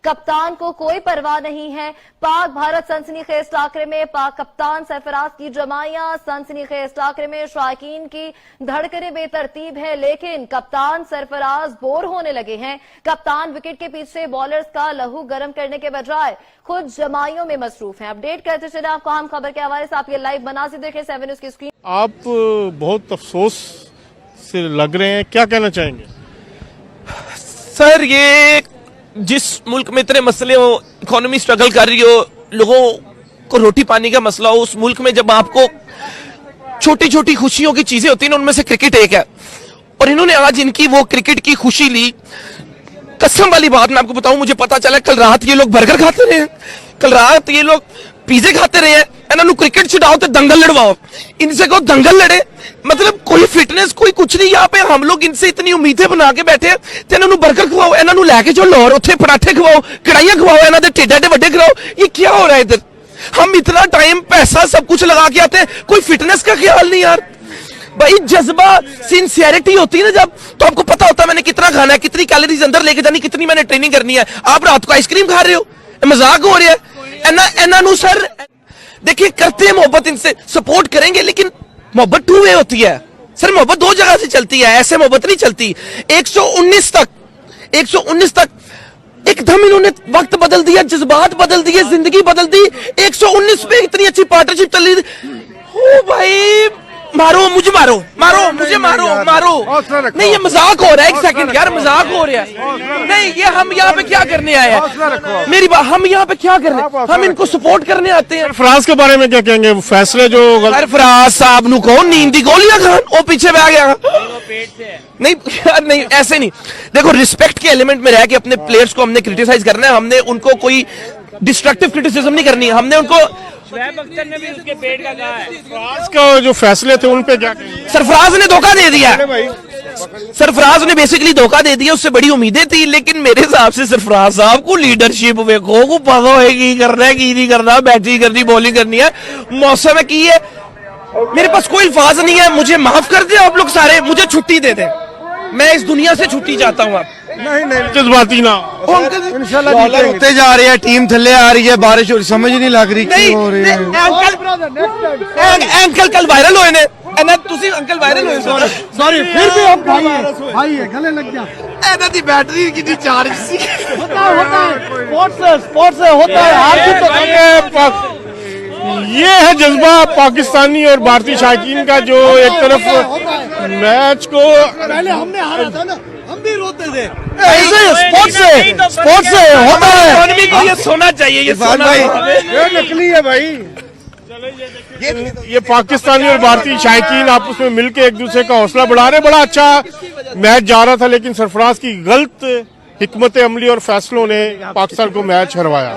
कप्तान को कोई परवाह नहीं है। पाक भारत सनसनीखेज टाकरे में पाक कप्तान सरफराज की जमाइयां, सनसनीखेज टाकरे में शायकीन की धड़कनें बेतरतीब है, लेकिन कप्तान सरफराज बोर होने लगे हैं। कप्तान विकेट के पीछे बॉलर्स का लहू गर्म करने के बजाय खुद जमाइयों में मसरूफ हैं। अपडेट करते चले आपको अहम खबर के हवाले से। आप ये लाइव मनाज़िर देखें 7 न्यूज़ की स्क्रीन। आप बहुत अफसोस से लग रहे हैं, क्या कहना चाहेंगे? सर, ये जिस मुल्क में इतने मसले हो, इकोनॉमी स्ट्रगल कर रही हो, लोगों को रोटी पानी का मसला हो, उस मुल्क में जब आपको छोटी छोटी खुशियों की चीजें होती हैं ना, उनमें से क्रिकेट एक है। और इन्होंने आज इनकी वो क्रिकेट की खुशी ली। कसम वाली बात मैं आपको बताऊं, मुझे पता चला कल रात ये लोग बर्गर खाते रहे हैं, कल रात ये लोग पिज़्ज़े खाते रहे हैं। इन्होंने क्रिकेट छुड़ाओ तो दंगल लड़वाओ, इनसे कहो दंगल लड़े। मतलब कोई फिटनेस कोई कुछ नहीं। यहाँ पे हम लोग इनसे इतनी उम्मीदें बना के बैठे हैं, तो इन्होंने बर्गर खवाओ, इन्होंने लैके जो लाहौर उत्थे पराठे खवाओ, कढ़ाइयां खवाओ, इन्होंने टेढ़े टेढ़े वड्डे खवाओ। ये क्या हो रहा है इधर? हम इतना टाइम पैसा सब कुछ लगा के आते हैं, कोई फिटनेस का ख्याल नहीं यार। भाई जज्बा सिंसियरिटी होती है ना जब, तो आपको पता होता है मैंने कितना खाना है, कितनी कैलोरीज अंदर लेके जानी, कितनी मैंने ट्रेनिंग करनी है। आप रात को आइसक्रीम खा रहे हो, मजाक हो रहा है। एना सर देखिए, करते हैं मोहब्बत, इनसे सपोर्ट करेंगे, लेकिन मोहब्बत टू वे होती है सर। मोहब्बत दो जगह से चलती है, ऐसे मोहब्बत नहीं चलती। 119 तक एकदम इन्होंने वक्त बदल दिया, जज्बात बदल दिए, जिंदगी बदल दी। 119 पे इतनी अच्छी पार्टनरशिप चल रही थी। ओ भाई, मारो मुझे, मारो मुझे, मारो नहीं, ये मजाक हो रहा है। एक सेकंड यार, मजाक हो रहा है। नहीं, ये हम यहाँ पे क्या करने आए हैं? मेरी बात, हम यहाँ पे क्या करने, हम इनको सपोर्ट करने आते हैं। सरफराज के बारे में क्या कहेंगे? वो फैसले जो सरफराज साहब नु कहो नींद दी गोलियां खान, वो पीछे बैठ गया। नहीं यार, नहीं ऐसे नहीं। देखो, रिस्पेक्ट के एलिमेंट में रह के अपने प्लेयर्स को हमने क्रिटिसाइज करना है। हमने उनको कोई डिस्ट्रक्टिव क्रिटिसिज्म नहीं करनी है। हमने उनको ने भी उसके पेट का कहा है। सरफराज का जो फैसले थे उन पे क्या कहेंगे? सरफराज ने धोखा दे दिया। सरफराज ने बेसिकली धोखा दे दिया, उससे बड़ी उम्मीदें थी। लेकिन मेरे हिसाब से सरफराज साहब को लीडरशिप वेखो को पता है की करना है, की नहीं करना, बैटिंग करनी, बॉलिंग करनी है, मौसम है की है। मेरे पास कोई अल्फाज नहीं है। मुझे माफ कर दे आप लोग सारे, मुझे छुट्टी दे दे, मैं इस दुनिया से छुट्टी चाहता हूँ। आप नहीं जज्बाती ना इंशाल्लाह होते जा रहे हैं, टीम थल्ले आ रही है, बारिश हो रही, समझ नहीं लग रही नहीं, हो रही है। अंकल कल वायरल हुए ने, तुसी अंकल वायरल हुए सॉरी, फिर भी आप भाई है, गले लग गया। ਇਹਨਾਂ ਦੀ बैटरी की चार्ज सी होता है स्पोर्ट्स होता है, हार जीत तो ये है जज्बा पाकिस्तानी और भारतीय शायकीन का, जो एक तरफ मैच को पहले हमने हारा था ना, हम भी रोते थे। ऐसे स्पोर्ट्स से होता है। इकोनॉमी को ये सोना चाहिए, ये सोना भाई ये नकली है भाई। ये पाकिस्तानी और भारतीय शायकीन आपस में मिलकर एक दूसरे का हौसला बढ़ा रहे। बड़ा अच्छा मैच जा रहा था, लेकिन सरफराज की गलत हिकमत अमली और फैसलों ने पाकिस्तान को मैच हरवाया।